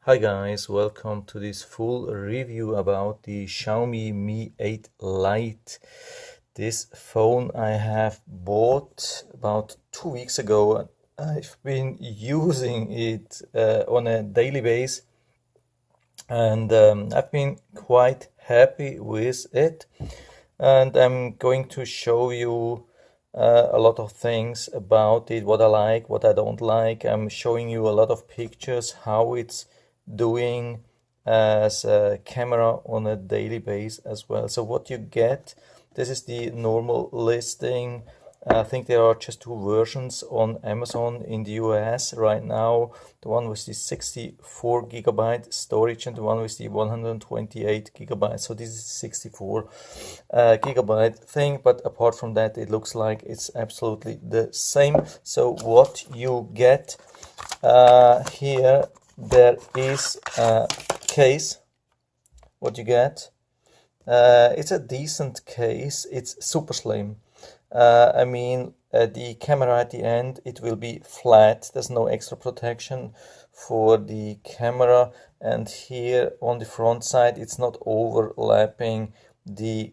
Hi guys, welcome to this full review about the Xiaomi Mi 8 Lite. This phone I have bought about 2 weeks ago. I've been using it on a daily basis, and I've been quite happy with it. And I'm going to show you a lot of things about it, what I like, what I don't like. I'm showing you a lot of pictures, how it's doing as a camera on a daily basis as well. So what you get, this is the normal listing. I think there are just two versions on Amazon in the US right now. The one with the 64 gigabyte storage and the one with the 128 gigabytes. So this is 64 gigabyte thing, but apart from that, it looks like it's absolutely the same. So what you get here, there is a case. What you get, it's a decent case. It's super slim. The camera at the end, it will be flat. There's no extra protection for the camera. And here on the front side, it's not overlapping the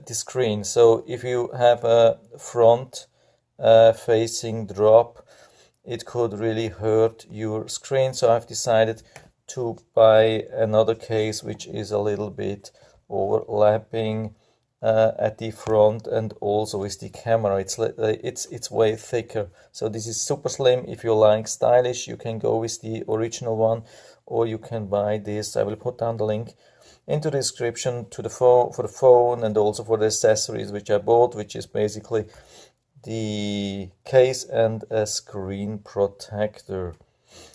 screen. So if you have a front facing drop, it could really hurt your screen. So I've decided to buy another case which is a little bit overlapping at the front and also with the camera. It's way thicker. So this is super slim. If you like stylish, you can go with the original one, or you can buy this. I will put down the link into the description to the phone, for the phone, and also for the accessories which I bought, which is basically the case and a screen protector.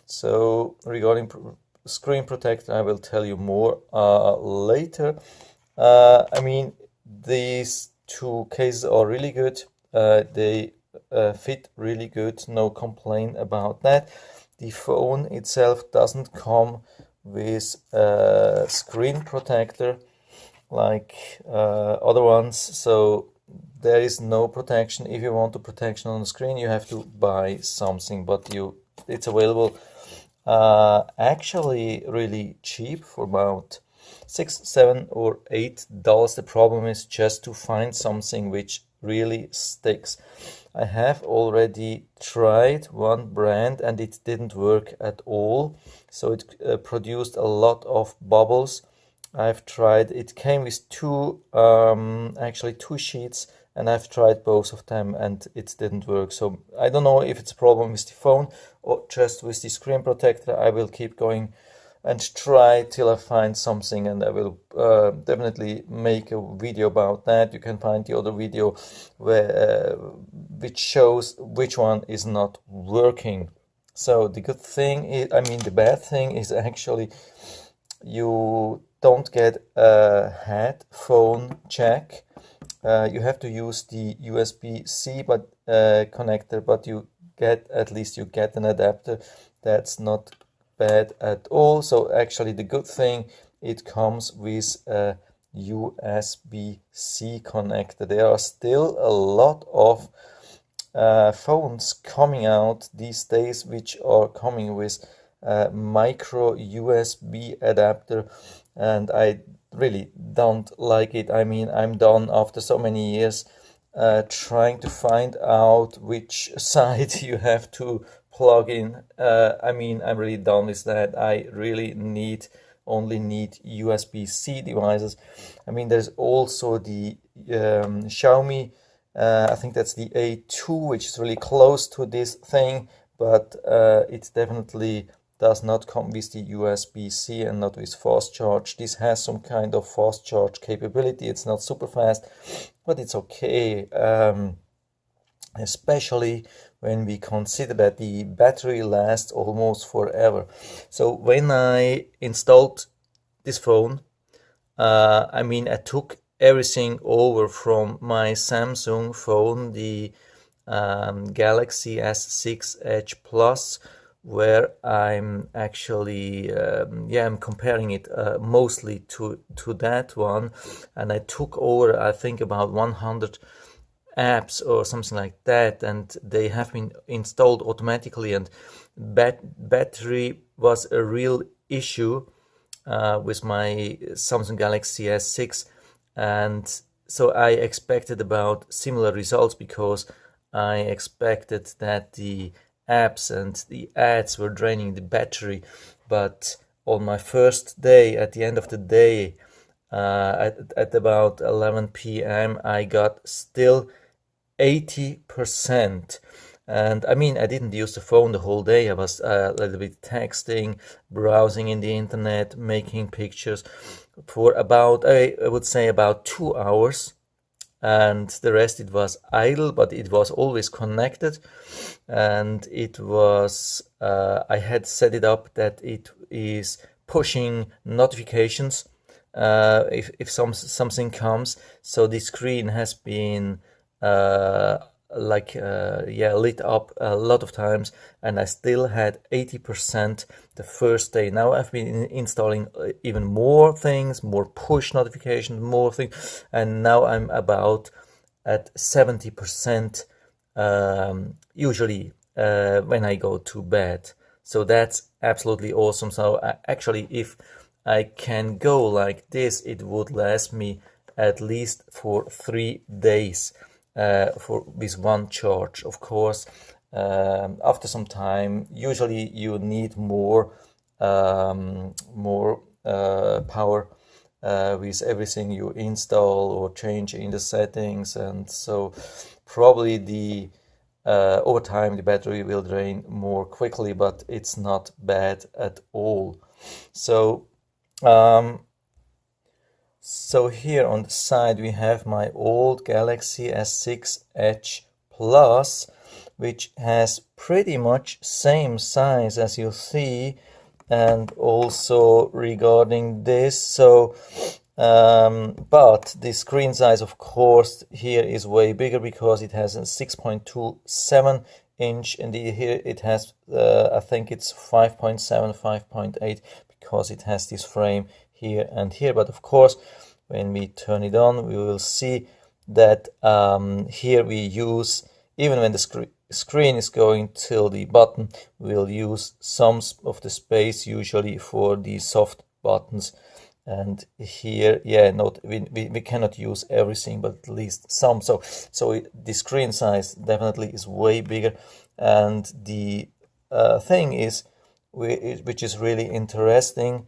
So regarding screen protector, I will tell you more later. These two cases are really good. They fit really good, no complaint about that. The phone itself doesn't come with a screen protector like other ones, so there is no protection. If you want the protection on the screen, you have to buy something, but it's available actually really cheap for about $6, $7, or $8. The problem is just to find something which really sticks. I have already tried one brand and it didn't work at all. So it produced a lot of bubbles. I've tried, it came with actually two sheets, and I've tried both of them and it didn't work. So I don't know if it's a problem with the phone or just with the screen protector. I will keep going and try till I find something, and I will definitely make a video about that. You can find the other video which shows which one is not working. So the good thing is, the bad thing is actually you don't get a headphone jack. You have to use the USB-C connector, but you get an adapter. That's not bad at all. So actually the good thing, it comes with a USB-C connector. There are still a lot of phones coming out these days which are coming with micro USB adapter, and I really don't like it. I'm done after so many years trying to find out which side you have to plug in. I'm really done with that. I really only need USB-C devices. There's also the Xiaomi, I think that's the A2, which is really close to this thing, but it definitely does not come with the USB-C and not with fast charge. This has some kind of fast charge capability. It's not super fast, but it's okay, especially when we consider that the battery lasts almost forever. So when I installed this phone, I took everything over from my Samsung phone, the Galaxy S6 Edge Plus, where I'm actually I'm comparing it mostly to that one, and I took over, I think, about 100 apps or something like that, and they have been installed automatically, and battery was a real issue with my Samsung Galaxy S6, and so I expected about similar results because I expected that the apps and the ads were draining the battery. But on my first day, at the end of the day, at about 11 p.m., I got still 80%. And I mean, I didn't use the phone the whole day. I was a little bit texting, browsing in the internet, making pictures for about, I would say, about 2 hours. And the rest, it was idle, but it was always connected. And it was, I had set it up that it is pushing notifications if something comes. So the screen has been lit up a lot of times, and I still had 80% the first day. Now I've been installing even more things, more push notifications, more things, and now I'm about at 70% usually when I go to bed. So that's absolutely awesome. So actually, if I can go like this, it would last me at least for 3 days. With one charge. Of course, after some time, usually you need more power with everything you install or change in the settings, and so probably the over time the battery will drain more quickly, but it's not bad at all. So so here on the side we have my old Galaxy S6 Edge Plus, which has pretty much same size as you see, and also regarding this, so but the screen size, of course, here is way bigger because it has a 6.27 inch, and here it has I think it's 5.7, 5.8, because it has this frame here and here. But of course, when we turn it on, we will see that here we use, even when the screen is going till the button, we'll use some of the space usually for the soft buttons. And here, yeah, we cannot use everything, but at least some. So the screen size definitely is way bigger. And the thing is, which is really interesting,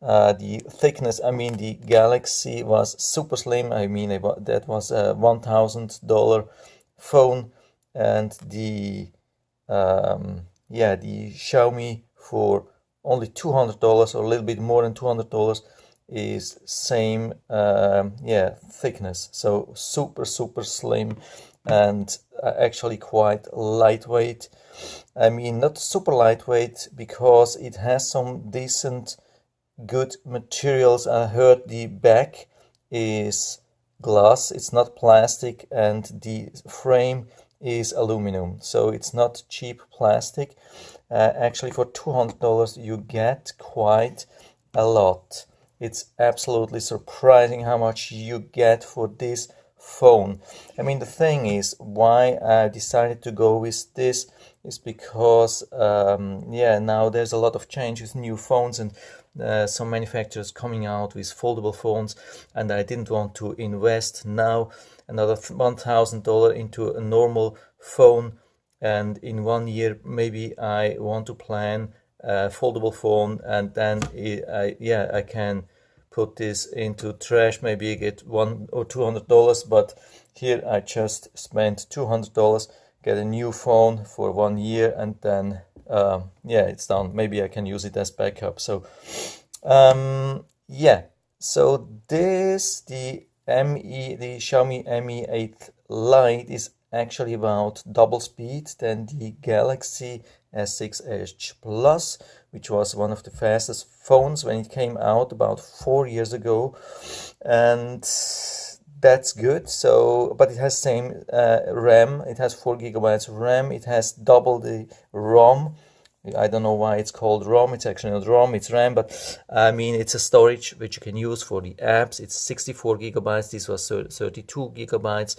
the thickness. I mean, the Galaxy was super slim. I mean, that was a $1,000 phone, and the the Xiaomi for only $200 or a little bit more than $200 is same thickness. So super slim, and actually quite lightweight. I mean, not super lightweight because it has some decent good materials. I heard the back is glass, it's not plastic, and the frame is aluminum, so it's not cheap plastic. Actually, for $200 you get quite a lot. It's absolutely surprising how much you get for this phone. I mean, the thing is, why I decided to go with this is because now there's a lot of changes, new phones, and some manufacturers coming out with foldable phones, and I didn't want to invest now another $1,000 into a normal phone, and in 1 year maybe I want to plan a foldable phone, and then I can put this into trash, maybe get $100 or $200, but here I just spent $200, get a new phone for 1 year, and then it's done. Maybe I can use it as backup. So so the Xiaomi Mi 8 Lite is actually about double speed than the Galaxy S6 Edge Plus, which was one of the fastest phones when it came out about 4 years ago, and that's good. So, but it has same RAM. It has 4 gigabytes RAM. It has double the ROM. I don't know why it's called ROM. It's actually not ROM, it's RAM, but I mean, it's a storage which you can use for the apps. It's 64 gigabytes. This was 32 gigabytes.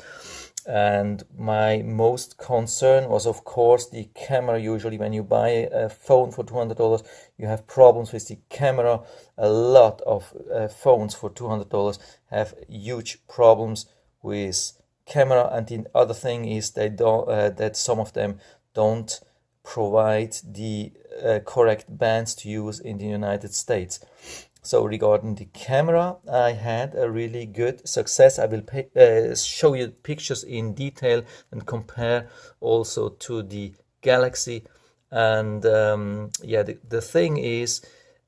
And my most concern was, of course, the camera. Usually when you buy a phone for $200, you have problems with the camera. A lot of phones for $200 have huge problems with camera. And the other thing is they don't, that some of them don't provide the correct bands to use in the United States. So regarding the camera, I had a really good success. I will show you pictures in detail and compare also to the Galaxy. And yeah, the thing is,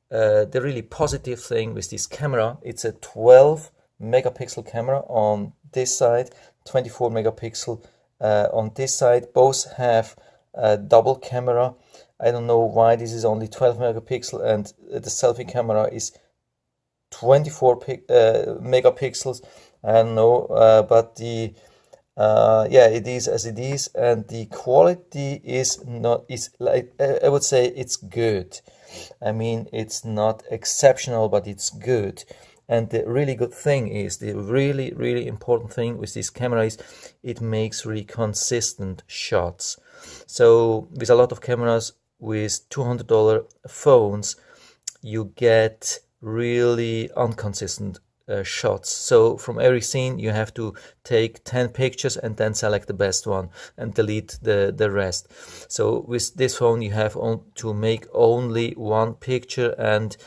the really positive thing with this camera, it's a 12 megapixel camera on this side, 24 megapixel on this side. Both have a double camera. I don't know why this is only 12 megapixel and the selfie camera is 24 megapixels. I don't know, but the yeah, it is as it is, and the quality is like, I would say it's good. I mean, it's not exceptional, but it's good. And the really good thing is, the really important thing with this camera is it makes really consistent shots. So with a lot of cameras with $200 phones, you get really inconsistent shots. So from every scene you have to take 10 pictures and then select the best one and delete the rest. So with this phone you have to make only one picture, and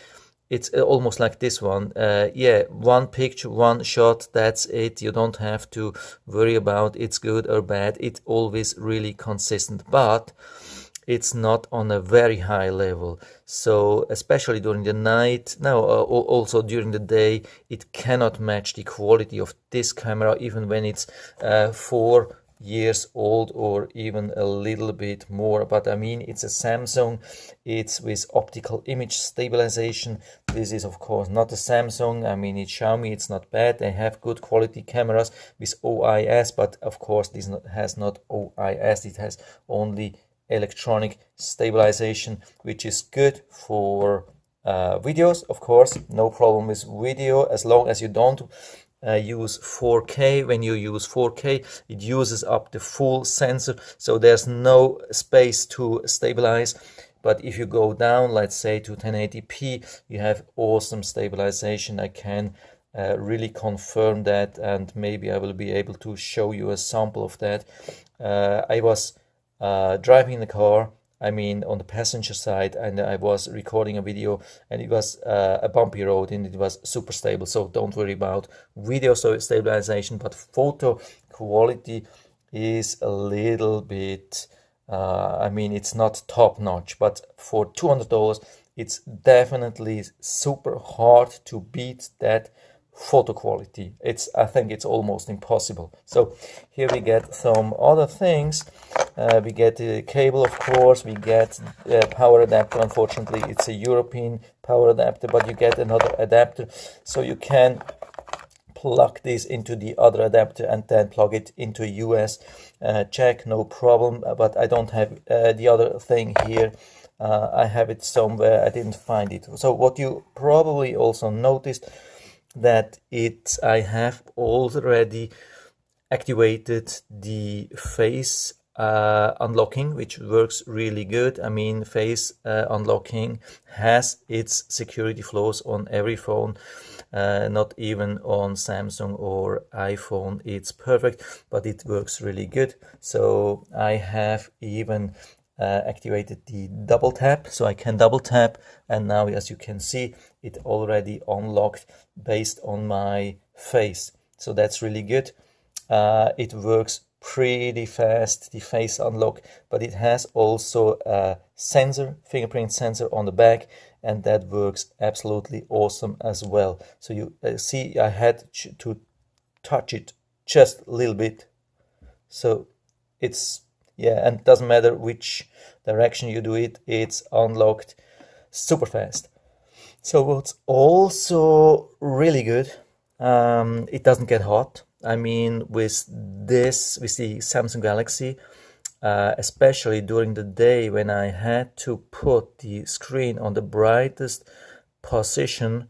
it's almost like this one. Yeah, one picture, one shot, that's it. You don't have to worry about it's good or bad. It's always really consistent, but it's not on a very high level. So especially during the night, also during the day, it cannot match the quality of this camera, even when it's 4 years old or even a little bit more. But I mean, it's a Samsung, it's with optical image stabilization. This is of course not a Samsung. I mean, it's Xiaomi, it's not bad. They have good quality cameras with OIS, but of course this has not OIS. It has only electronic stabilization, which is good for videos. Of course, no problem with video as long as you don't use 4K. When you use 4K, it uses up the full sensor, so there's no space to stabilize. But if you go down, let's say to 1080p, you have awesome stabilization. I can really confirm that, and maybe I will be able to show you a sample of that. I was driving in the car, I mean on the passenger side, and I was recording a video, and it was a bumpy road and it was super stable. So don't worry about video stabilization, but photo quality is a little bit I mean, it's not top notch, but for $200 it's definitely super hard to beat that photo quality. I think it's almost impossible. So here we get some other things. We get the cable, of course. We get a power adapter. Unfortunately, it's a European power adapter, but you get another adapter, so you can plug this into the other adapter and then plug it into a US jack, no problem. But I don't have the other thing here. I have it somewhere, I didn't find it. So what you probably also noticed, that I have already activated the face unlocking, which works really good. I mean, face unlocking has its security flaws on every phone, not even on Samsung or iPhone it's perfect, but it works really good. So I have even activated the double tap, so I can double tap, and now as you can see, it already unlocked based on my face. So that's really good. It works pretty fast, the face unlock, but it has also a sensor, fingerprint sensor on the back, and that works absolutely awesome as well. So you see, I had to touch it just a little bit, so it's, yeah, and it doesn't matter which direction you do it, it's unlocked super fast. So what's also really good, it doesn't get hot. I mean, with the Samsung Galaxy, especially during the day when I had to put the screen on the brightest position,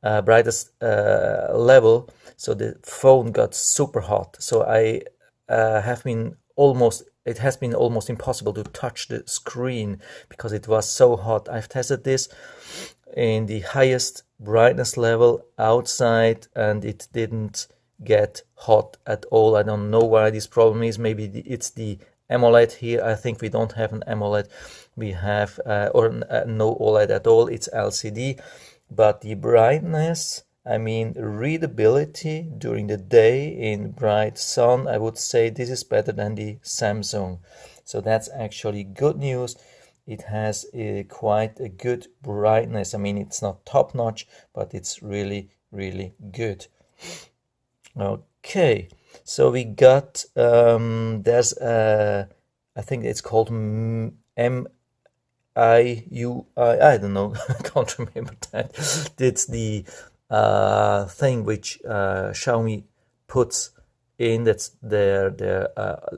brightest level, so the phone got super hot. So I it has been almost impossible to touch the screen because it was so hot. I've tested this in the highest brightness level outside and it didn't get hot at all. I don't know why this problem is. Maybe it's the AMOLED here. I think we don't have an AMOLED. We have no OLED at all. It's LCD. But the brightness, I mean readability during the day in bright sun, I would say this is better than the Samsung. So that's actually good news. It has quite a good brightness. I mean, it's not top notch, but it's really, really good. Okay, so we got, there's a, I think it's called MIUI, I don't know, I can't remember that. It's the thing which Xiaomi puts in, that's their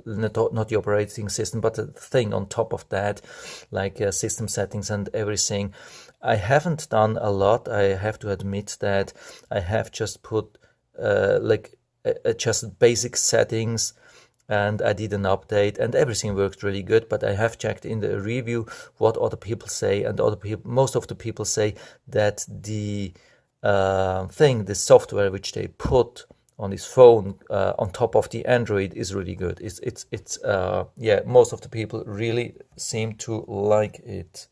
not the operating system, but the thing on top of that, like system settings and everything. I haven't done a lot. I have to admit that I have just put just basic settings, and I did an update and everything worked really good. But I have checked in the review what other people say, and most of the people say that the the software which they put on this phone on top of the Android is really good. It's yeah, most of the people really seem to like it.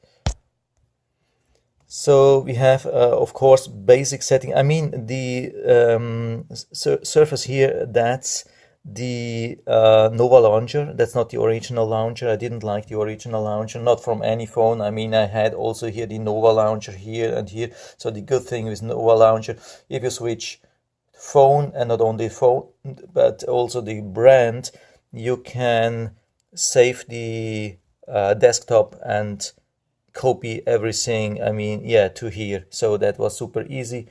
So we have of course basic setting. I mean the surface here, that's the Nova launcher. That's not the original launcher. I didn't like the original launcher, not from any phone. I mean, I had also here the Nova launcher here and here. So the good thing with Nova launcher, if you switch phone, and not only phone but also the brand, you can save the desktop and copy everything, I mean, yeah, to here. So that was super easy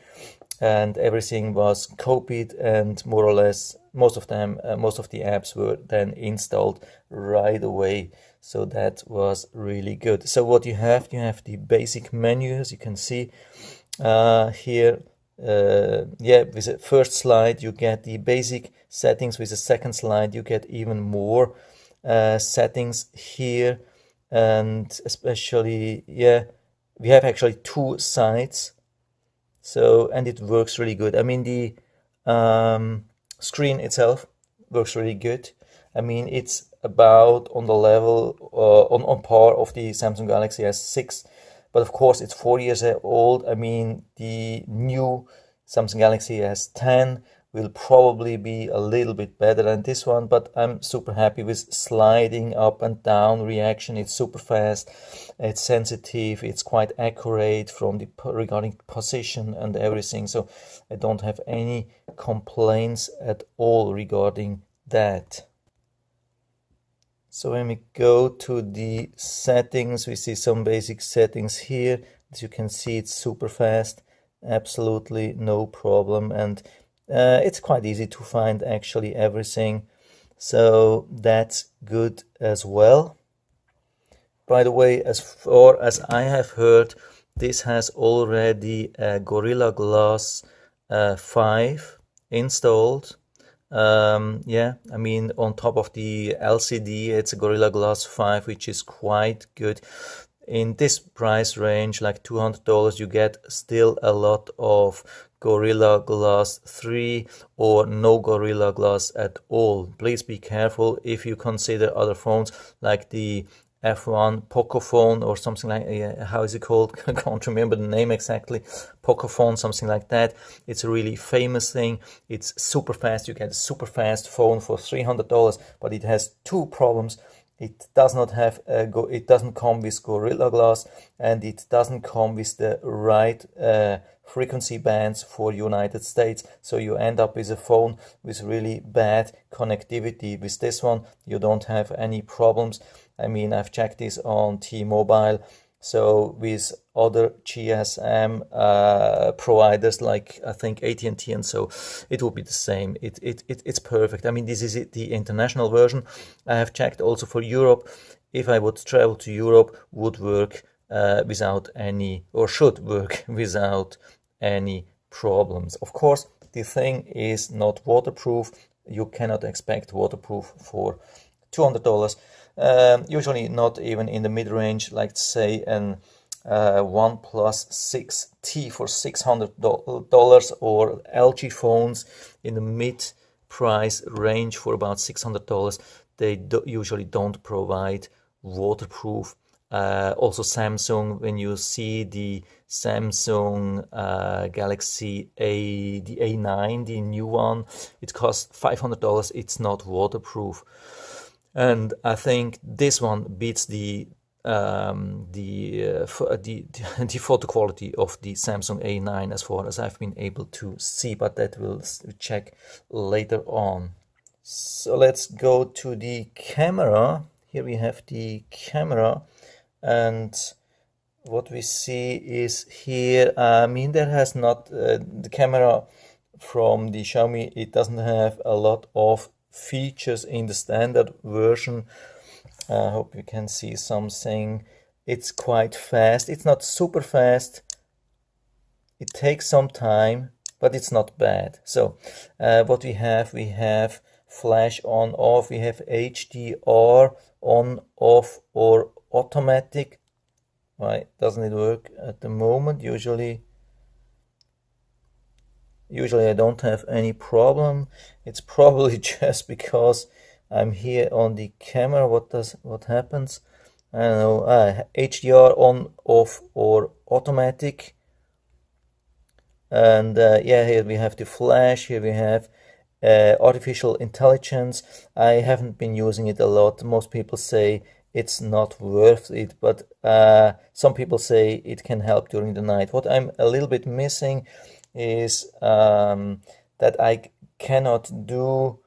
and everything was copied, and more or less most of the apps were then installed right away. So that was really good. So what you have the basic menu, as you can see here. Yeah, with the first slide you get the basic settings. With the second slide you get even more settings here, and especially, yeah, we have actually two sides. So, and it works really good. I mean, the screen itself works really good. I mean, it's about on the level on par of the Samsung Galaxy S6. But of course, it's 4 years old. I mean, the new Samsung Galaxy S10 will probably be a little bit better than this one, but I'm super happy with sliding up and down reaction. It's super fast, it's sensitive, it's quite accurate from the regarding position and everything. So I don't have any complaints at all regarding that. So when we go to the settings, we see some basic settings here. As you can see, it's super fast, absolutely no problem, and it's quite easy to find actually everything. So that's good as well. By the way, as far as I have heard, this has already a Gorilla Glass 5 installed. Yeah, I mean, on top of the LCD, it's a Gorilla Glass 5, which is quite good. In this price range, like $200, you get still a lot of Gorilla Glass 3 or no Gorilla Glass at all. Please be careful if you consider other phones like the F1 Pocophone or something like, how is it called? I can't remember the name exactly. Pocophone, something like that. It's a really famous thing. It's super fast. You get a super fast phone for $300, but it has two problems. It does not have it doesn't come with Gorilla Glass, and it doesn't come with the right frequency bands for United States. So you end up with a phone with really bad connectivity. With this one, you don't have any problems. I mean, I've checked this on T-Mobile. So with other GSM providers like I think AT&T and so, it will be the same. It's perfect. I mean, this is the international version. I have checked also for Europe. If I would travel to Europe, would work without any, or should work without any problems. Of course, the thing is not waterproof. you cannot expect waterproof for $200. Usually not even in the mid-range, like say an OnePlus 6T for $600, or LG phones in the mid-price range for about $600. They usually don't provide waterproof. Also Samsung, when you see the Samsung Galaxy the A9, the new one, it costs $500. It's not waterproof. And I think this one beats the photo quality of the Samsung A9 as far as I've been able to see, but that we'll check later on. So let's go to the camera. Here we have the camera, and what we see is here, I mean, there has not, the camera from the Xiaomi, it doesn't have a lot of features in the standard version. I hope you can see something. It's quite fast. It's not super fast. It takes some time, but it's not bad. So what we have flash on off, we have HDR on off or automatic. Why doesn't it work at the moment? Usually I don't have any problem. It's probably just because I'm here on the camera. What happens? I don't know. HDR on, off, or automatic. And yeah, here we have the flash. Here we have artificial intelligence. I haven't been using it a lot. Most people say it's not worth it, but some people say it can help during the night. What I'm a little bit missing is that I cannot do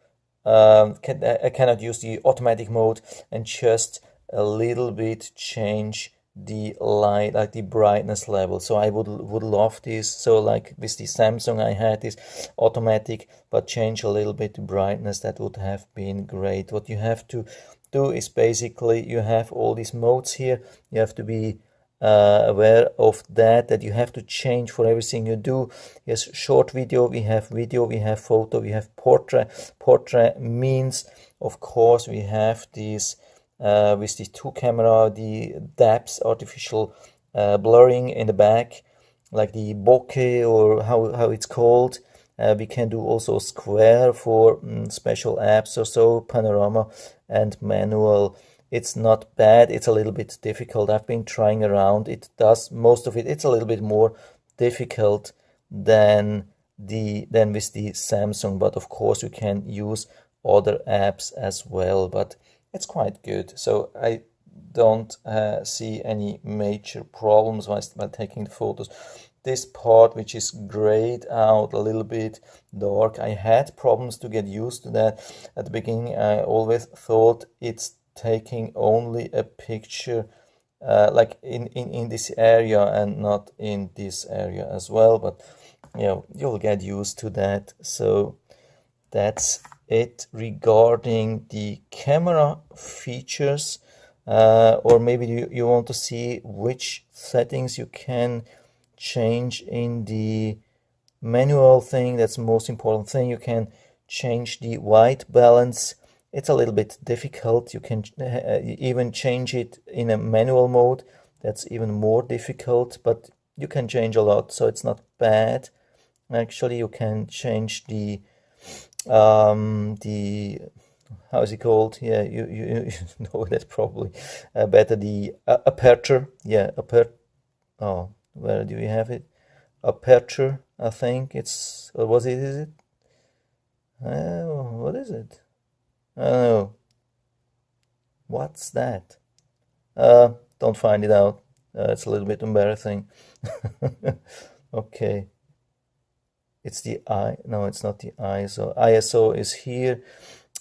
I cannot use the automatic mode and just a little bit change the light, like the brightness level. So I would love this. So like with the Samsung, I had this automatic, but change a little bit the brightness. That would have been great. What you have to do is basically you have all these modes here. You have to be aware of that you have to change for everything you do. Yes, short video, we have photo, we have portrait. Portrait means, of course, we have these with the two camera, the depth, artificial blurring in the back, like the bokeh or how it's called. We can do also square for special apps or so, panorama and manual. It's not bad. It's a little bit difficult. I've been trying around. It does most of it. It's a little bit more difficult than with the Samsung, but of course you can use other apps as well. But it's quite good. So I don't see any major problems while taking the photos. This part, which is grayed out a little bit dark, I had problems to get used to that. At the beginning, I always thought it's taking only a picture like in this area and not in this area as well, but you'll get used to that. So that's it regarding the camera features. Or maybe you want to see which settings you can change in the manual thing. That's the most important thing. You can change the white balance. It's a little bit difficult. You can even change it in a manual mode. That's even more difficult, but you can change a lot, so it's not bad. Actually, you can change the how is it called? Yeah, you know that probably better. The aperture. Yeah, oh, where do we have it? Aperture, I think it's, or was it, is it? What is it? I don't know. What's that? Don't find it out. It's a little bit embarrassing. Okay. It's the I. No, it's not the ISO. ISO is here.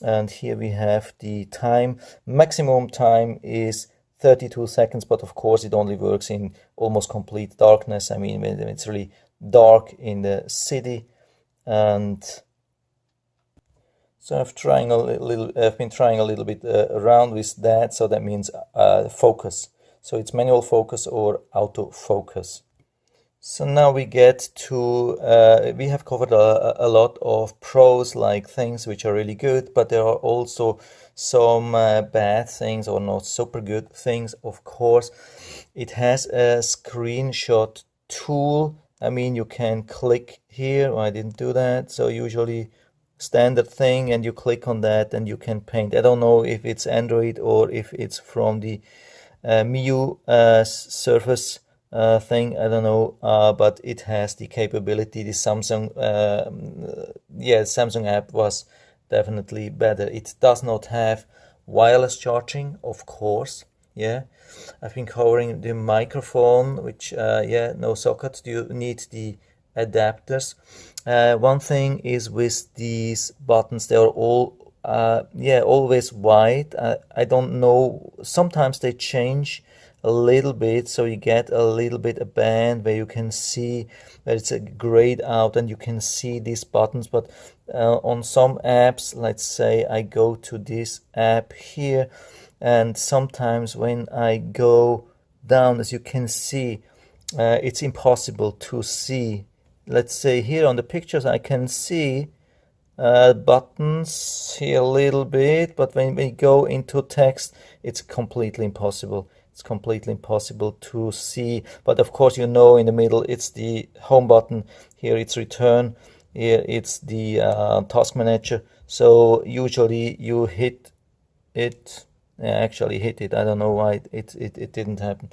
And here we have the time. Maximum time is 32 seconds, but of course it only works in almost complete darkness. I mean, when it's really dark in the city. And so I've been trying a little bit around with that. So that means focus. So it's manual focus or auto focus. So now we get to, we have covered a lot of pros, like things which are really good, but there are also some bad things or not super good things. Of course, it has a screenshot tool. I mean, you can click here. Oh, I didn't do that. So usually standard thing, and you click on that and you can paint. I don't know if it's Android or if it's from the MIU Surface thing, I don't know, but it has the capability. The Samsung, yeah, Samsung app was definitely better. It does not have wireless charging, of course. Yeah, I've been covering the microphone, which, yeah, no socket. You need the adapters. One thing is with these buttons, they are all, yeah, always white. I don't know. Sometimes they change a little bit, so you get a little bit a band where you can see that it's a grayed out and you can see these buttons. But on some apps, let's say I go to this app here, and sometimes when I go down, as you can see, it's impossible to see. Let's say here on the pictures I can see buttons here a little bit, but when we go into text, it's completely impossible. It's completely impossible to see. But of course, you know, in the middle it's the home button. Here it's return. Here it's the task manager. So usually you hit it. Actually hit it. I don't know why it didn't happen.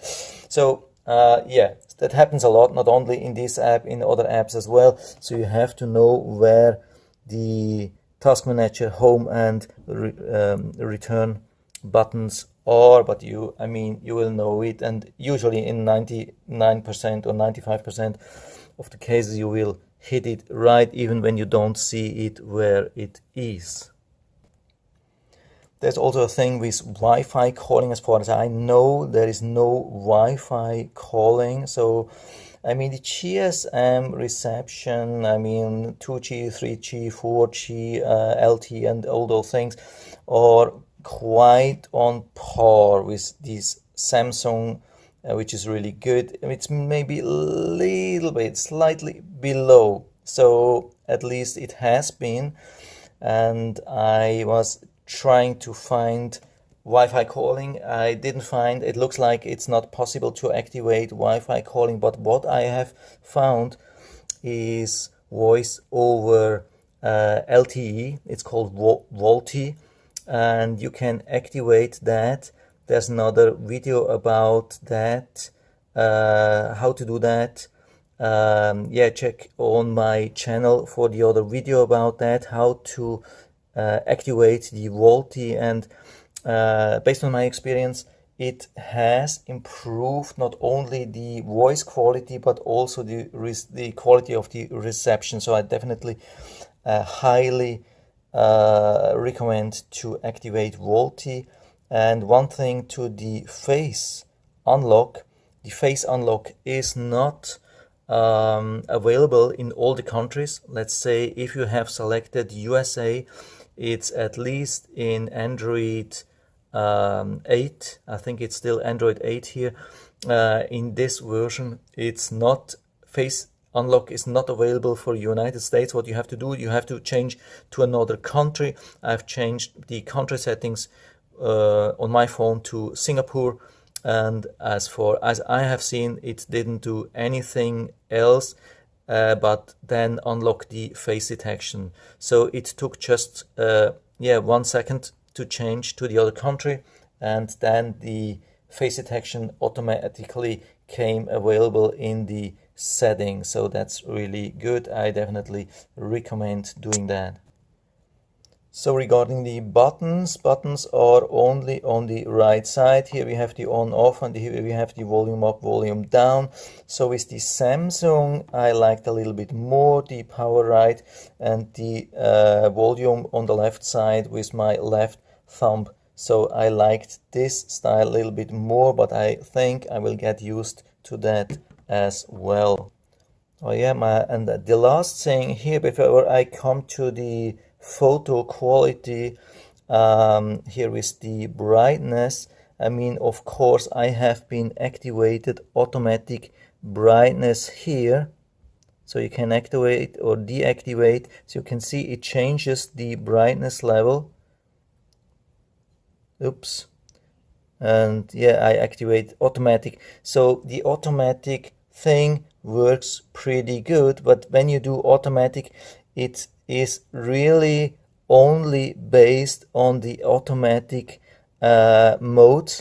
So yeah, that happens a lot, not only in this app, in other apps as well. So you have to know where the task manager, home, and return buttons are, but I mean, you will know it, and usually in 99% or 95% of the cases you will hit it right, even when you don't see it where it is. There's also a thing with Wi-Fi calling. As far as I know, there is no Wi-Fi calling. So, I mean, the GSM reception, I mean, 2G, 3G, 4G, LTE, and all those things are quite on par with this Samsung, which is really good. It's maybe a little bit, slightly below. So, at least it has been. And I was trying to find Wi-Fi calling. I didn't find. It looks like it's not possible to activate Wi-Fi calling, but what I have found is voice over LTE. It's called VoLTE, and you can activate that. There's another video about that, how to do that. Yeah, check on my channel for the other video about that, how to activate the VoLTE. And based on my experience, it has improved not only the voice quality but also the quality of the reception. So I definitely highly recommend to activate VoLTE. And one thing to the face unlock. The face unlock is not available in all the countries. Let's say if you have selected USA, it's at least in Android 8. I think it's still Android 8 here. In this version, it's not, face unlock is not available for United States. What you have to do, you have to change to another country. I've changed the country settings on my phone to Singapore, and as far as I have seen, it didn't do anything else but then unlock the face detection. So it took just 1 second to change to the other country, and then the face detection automatically came available in the settings. So that's really good. I definitely recommend doing that. So regarding the buttons are only on the right side. Here we have the on off, and here we have the volume up, volume down. So with the Samsung, I liked a little bit more the power right and the volume on the left side with my left thumb. So I liked this style a little bit more, but I think I will get used to that as well. Oh yeah, and the last thing here before I come to the photo quality, here is the brightness. I mean, of course, I have been activated automatic brightness here, so you can activate or deactivate. So you can see it changes the brightness level. Oops. And yeah, I activate automatic. So the automatic thing works pretty good, but when you do automatic, it is really only based on the automatic mode.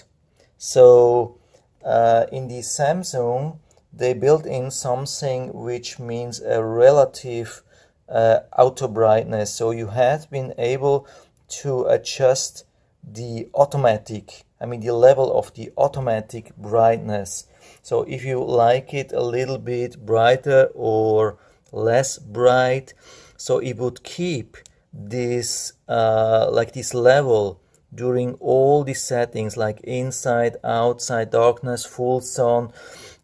So in the Samsung, they built in something which means a relative auto brightness. So you have been able to adjust the automatic, the level of the automatic brightness. So if you like it a little bit brighter or less bright, so it would keep this like this level during all the settings, like inside, outside, darkness, full sun.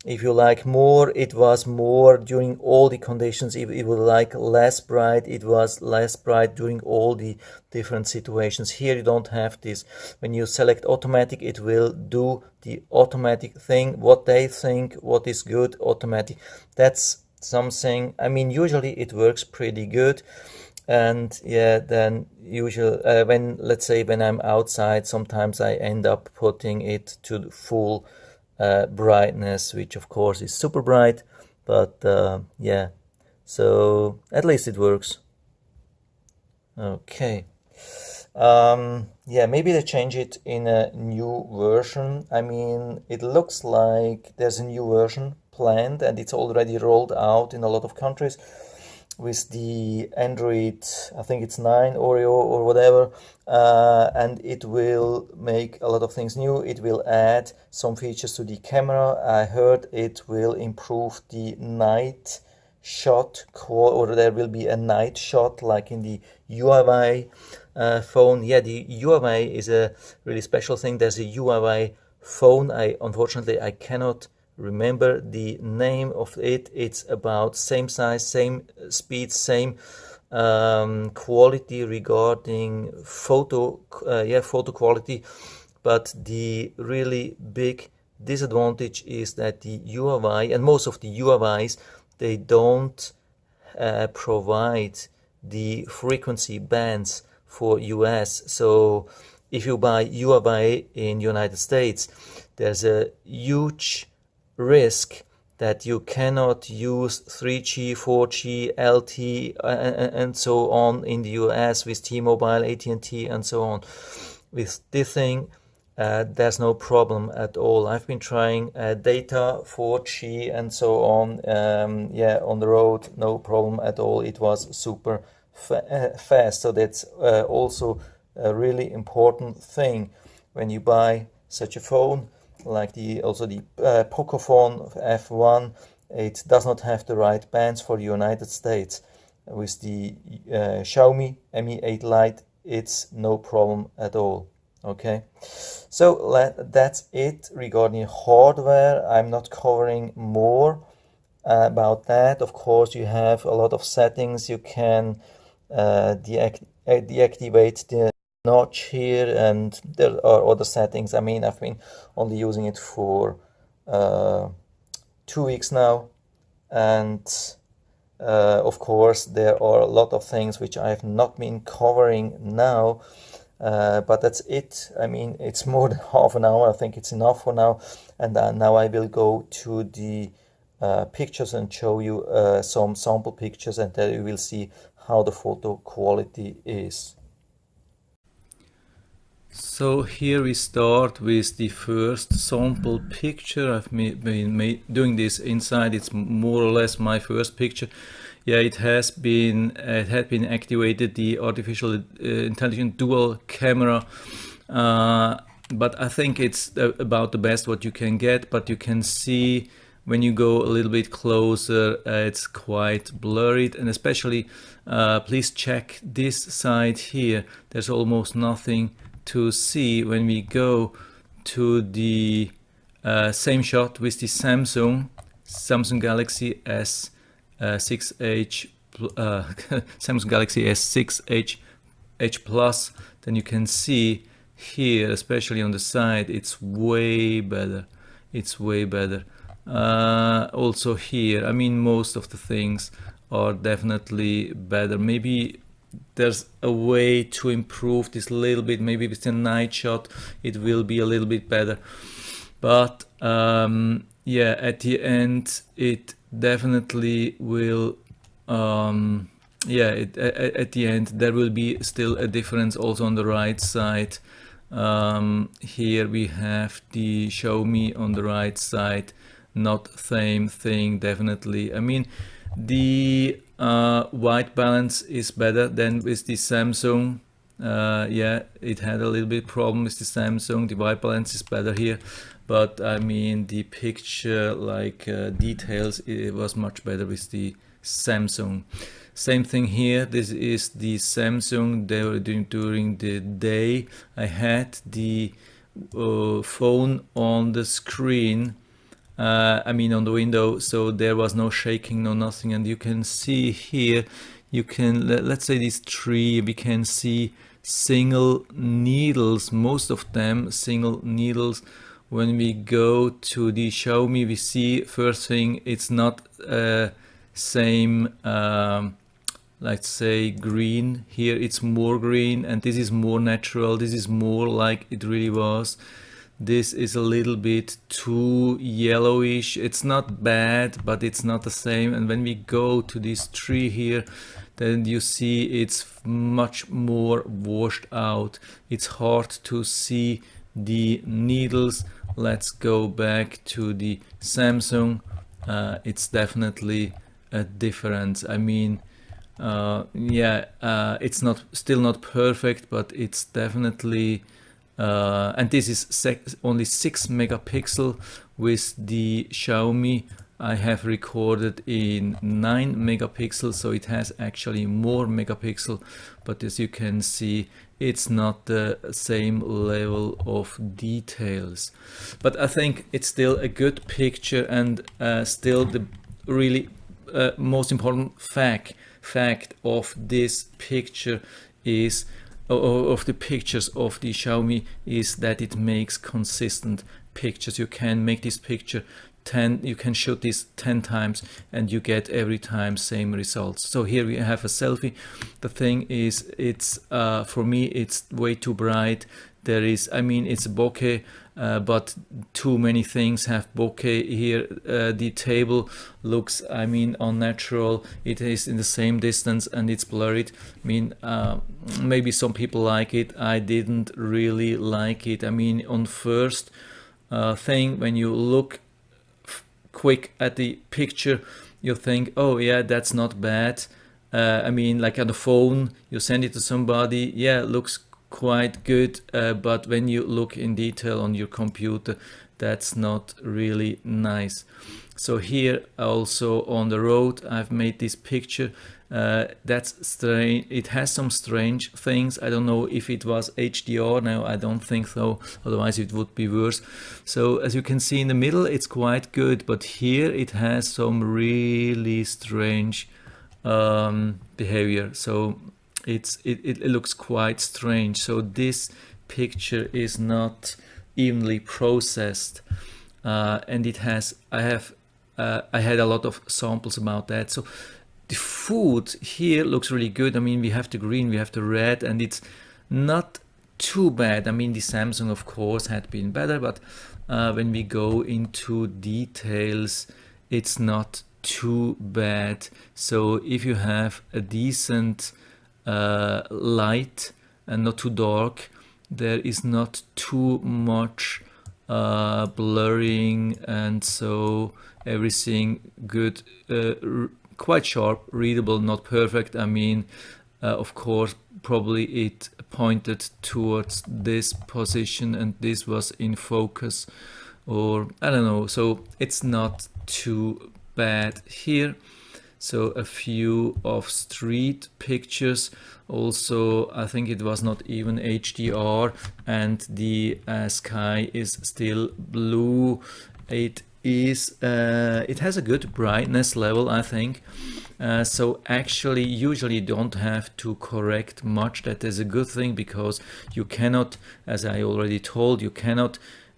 If you like more, it was more during all the conditions. If it would like less bright, it was less bright during all the different situations. Here you don't have this. When you select automatic, it will do the automatic thing, what they think, what is good, automatic. That's something, usually it works pretty good. And yeah, then usually let's say when I'm outside, sometimes I end up putting it to the full brightness, which of course is super bright, but yeah, so at least it works. Okay. Yeah, maybe they change it in a new version. It looks like there's a new version planned and it's already rolled out in a lot of countries with the Android, I think it's 9 Oreo or whatever, and it will make a lot of things new. It will add some features to the camera. I heard it will improve the night shot, or there will be a night shot like in the Huawei phone. Yeah, the Huawei is a really special thing. There's a Huawei phone. Unfortunately I cannot remember the name of it. It's about same size, same speed, same quality regarding photo quality, but the really big disadvantage is that the Huawei and most of the Huawei's, they don't provide the frequency bands for US. So if you buy Huawei in United States, there's a huge risk that you cannot use 3G, 4G, LTE, and so on in the US with T-Mobile, AT&T, and so on. With this thing, there's no problem at all. I've been trying data, 4G, and so on. Yeah, on the road, no problem at all. It was super fast. So that's also a really important thing when you buy such a phone. Like the Pocophone F1, it does not have the right bands for the United States. With the Xiaomi Mi 8 Lite, it's no problem at all. Okay, so that's it regarding hardware. I'm not covering more about that. Of course, you have a lot of settings. You can deactivate the notch here, and there are other settings. I've been only using it for 2 weeks now, and of course there are a lot of things which I have not been covering now, but that's it. It's more than half an hour. I think it's enough for now, and now I will go to the pictures and show you some sample pictures, and then you will see how the photo quality is. So here we start with the first sample picture. I've been doing this inside. It's more or less my first picture. Yeah, it had been activated, the artificial intelligent dual camera, but I think it's about the best what you can get. But you can see when you go a little bit closer, it's quite blurred, and especially please check this side here. There's almost nothing to see when we go to the same shot with the Samsung Galaxy S6H Samsung Galaxy S6H Plus. Then you can see here, especially on the side, it's way better. Also here, I mean, most of the things are definitely better. Maybe there's a way to improve this a little bit. Maybe with the night shot it will be a little bit better, but yeah, at the end it definitely will yeah, at the end there will be still a difference also on the right side. Here we have the Xiaomi on the right side, not same thing definitely. I mean, the white balance is better than with the Samsung. Yeah, it had a little bit problem with the Samsung. The white balance is better here, but I mean the picture like details, it was much better with the Samsung. Same thing here. This is the Samsung they were doing during the day. I had the phone on the screen, I mean on the window, so there was no shaking, no nothing. And you can see here, you can, let's say this tree, we can see single needles, most of them single needles. When we go to the Xiaomi, we see first thing, it's not same let's say green. Here it's more green, and this is more natural, this is more like it really was. This is a little bit too yellowish. It's not bad, but it's not the same. And when we go to this tree here, then you see it's much more washed out. It's hard to see the needles. Let's go back to the Samsung. It's definitely a difference. I mean, yeah, it's not still not perfect, but it's definitely and this is only 6 megapixel. With the Xiaomi I have recorded in 9 megapixels, so it has actually more megapixel, but as you can see it's not the same level of details. But I think it's still a good picture, and still the really most important fact of this picture is, of the pictures of the Xiaomi, is that it makes consistent pictures. You can make this picture 10, you can shoot this 10 times and you get every time same results. So here we have a selfie. The thing is, it's for me it's way too bright. There is, I mean, it's a bokeh, but too many things have bokeh here. The table looks, I mean, unnatural. It is in the same distance and it's blurred. I mean, maybe some people like it. I didn't really like it. I mean, on first thing, when you look quick at the picture, you think, oh yeah, that's not bad. I mean, like on the phone, you send it to somebody, yeah, it looks quite good, but when you look in detail on your computer, that's not really nice. So here also on the road I've made this picture. That's strange. It has some strange things. I don't know if it was HDR. Now I don't think so, otherwise it would be worse. So as you can see in the middle it's quite good, but here it has some really strange behavior. So it looks quite strange. So this picture is not evenly processed, and it has, I had a lot of samples about that. So the food here looks really good. I mean, we have the green, we have the red, and it's not too bad. I mean, the Samsung of course had been better, but when we go into details, it's not too bad. So if you have a decent light and not too dark, there is not too much blurring, and so everything good, quite sharp, readable, not perfect. I mean, of course, probably it pointed towards this position and this was in focus, or I don't know. So it's not too bad here. So a few of street pictures. Also, I think it was not even HDR, and the sky is still blue. It is, it has a good brightness level, I think. So actually, usually you don't have to correct much. That is a good thing, because you cannot, as I already told, you cannot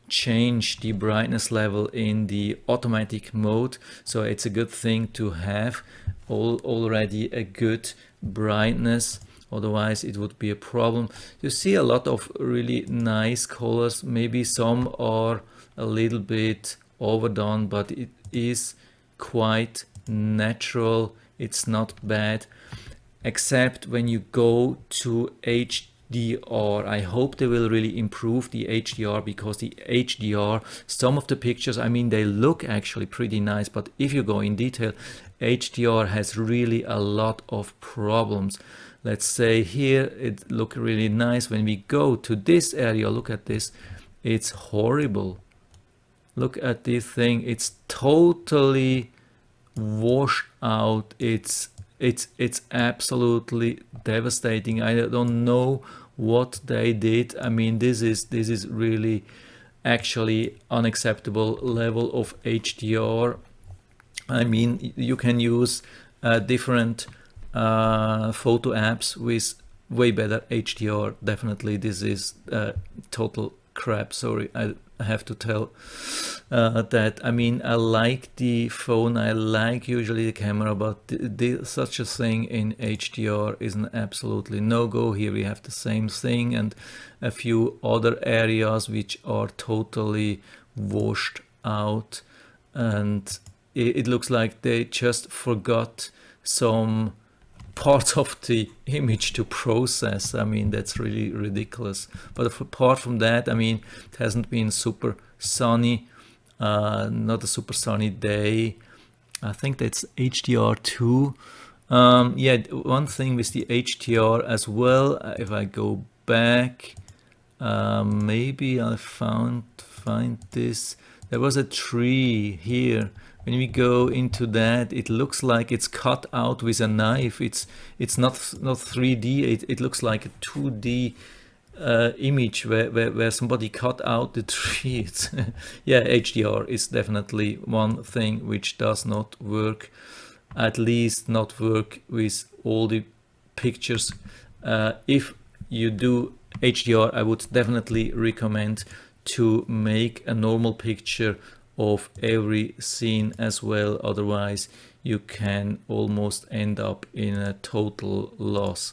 change the brightness level in the automatic mode. So it's a good thing to have already a good brightness, otherwise it would be a problem. You see a lot of really nice colors. Maybe some are a little bit overdone, but it is quite natural. It's not bad, except when you go to HDR. I hope they will really improve the HDR, because the HDR, some of the pictures, I mean, they look actually pretty nice, but if you go in detail, HDR has really a lot of problems. Let's say here it look really nice. When we go to this area, look at this, it's horrible. Look at this thing, it's totally washed out. It's absolutely devastating. I don't know what they did. I mean, this is really actually unacceptable level of HDR. I mean, you can use different photo apps with way better HDR. Definitely, this is total crap. Sorry, I have to tell that. I mean, I like the phone, I like usually the camera, but such a thing in HDR is an absolutely no-go. Here we have the same thing, and a few other areas which are totally washed out, and it looks like they just forgot some parts of the image to process. I mean, that's really ridiculous. But apart from that, I mean, it hasn't been super sunny, not a super sunny day. I think that's HDR2. Yeah, one thing with the HDR as well, if I go back, maybe I'll find this. There was a tree here. When we go into that, it looks like it's cut out with a knife. It's not 3D. It looks like a 2D image where somebody cut out the tree. Yeah, HDR is definitely one thing which does not work, at least not work with all the pictures. If you do HDR, I would definitely recommend to make a normal picture of every scene as well, otherwise you can almost end up in a total loss.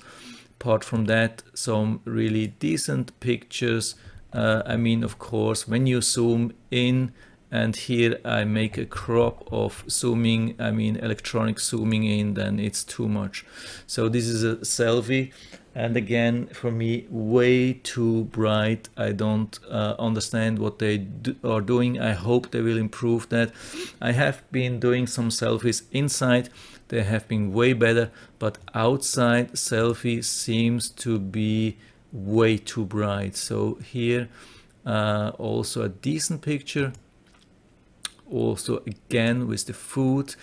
Apart from that, some really decent pictures. I mean, of course, when you zoom in, and here I make a crop of zooming, I mean electronic zooming in, then it's too much. So this is a selfie, and again, for me, way too bright. I don't understand what they are doing. I hope they will improve that. I have been doing some selfies inside. They have been way better, but outside selfie seems to be way too bright. So here also a decent picture. Also again with the food,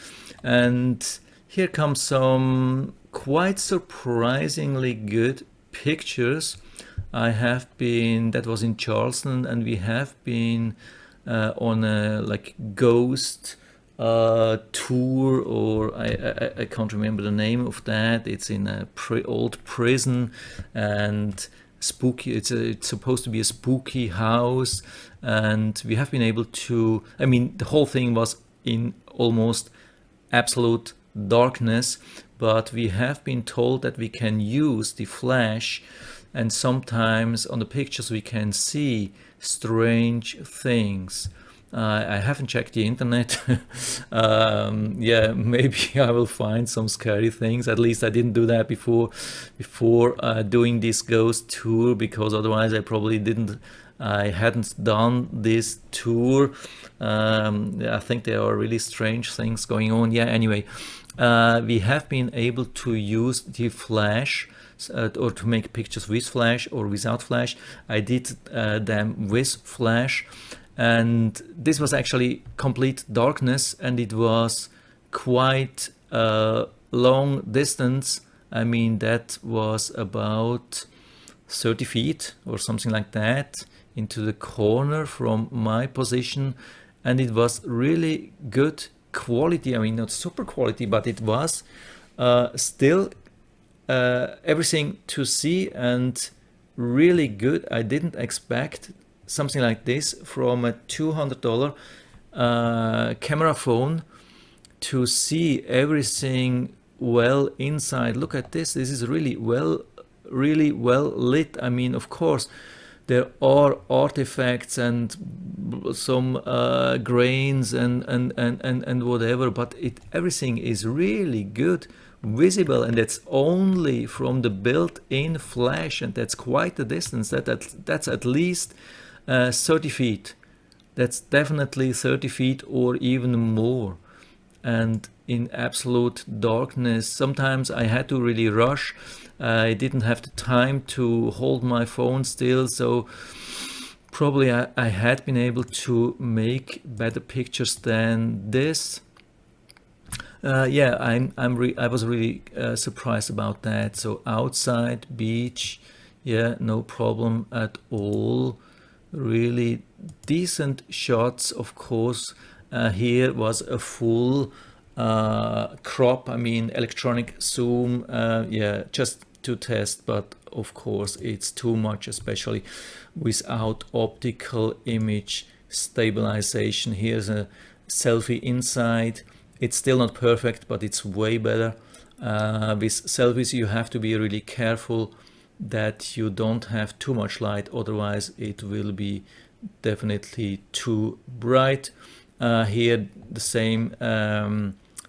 and here comes some quite surprisingly good pictures. That was in Charleston, and we have been on a like ghost tour, or I can't remember the name of that. It's in a old prison, and spooky. It's supposed to be a spooky house, and we have been able to, I mean, the whole thing was in almost absolute darkness, but we have been told that we can use the flash, and sometimes on the pictures we can see strange things. I haven't checked the internet. Yeah, maybe I will find some scary things. At least I didn't do that before doing this ghost tour, because otherwise I hadn't done this tour. I think there are really strange things going on. Yeah, anyway, we have been able to use the flash, or to make pictures with flash or without flash. I did them with flash, and this was actually complete darkness, and it was quite a long distance. I mean, that was about 30 feet or something like that into the corner from my position, and it was really good quality. I mean, not super quality, but it was still everything to see, and really good. I didn't expect something like this from a $200 camera phone to see everything well inside. Look at this. This is really well lit. I mean, of course, there are artifacts and some grains and whatever, but everything is really good visible, and that's only from the built-in flash, and that's quite a distance. That's at least 30 feet. That's definitely 30 feet or even more. And in absolute darkness, sometimes I had to really rush. I didn't have the time to hold my phone still, so probably I had been able to make better pictures than this. Yeah, I was really surprised about that. So outside, beach, yeah, no problem at all. Really decent shots, of course. Here was a full crop, I mean electronic zoom, yeah, just to test, but of course it's too much, especially without optical image stabilization. Here's a selfie inside. It's still not perfect, but it's way better. With selfies you have to be really careful that you don't have too much light, otherwise it will be definitely too bright. Here the same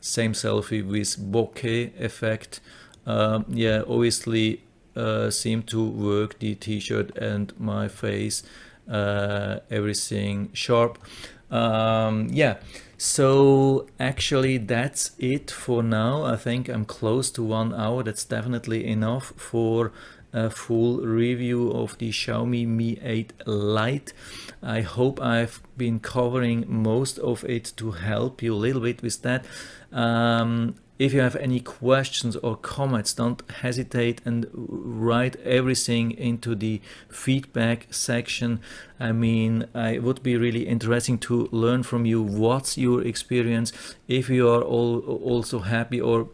selfie with bokeh effect. Yeah, obviously seemed to work, the t-shirt and my face, everything sharp. Yeah, so actually that's it for now. I think I'm close to 1 hour. That's definitely enough for a full review of the Xiaomi Mi 8 Lite. I hope I've been covering most of it to help you a little bit with that. If you have any questions or comments, don't hesitate and write everything into the feedback section. I mean, it would be really interesting to learn from you. What's your experience? If you are also happy, or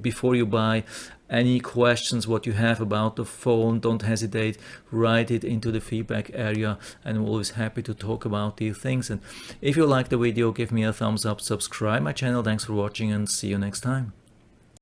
before you buy, any questions what you have about the phone, don't hesitate, write it into the feedback area, and I'm always happy to talk about these things. And if you like the video, give me a thumbs up, subscribe my channel. Thanks for watching, and see you next time.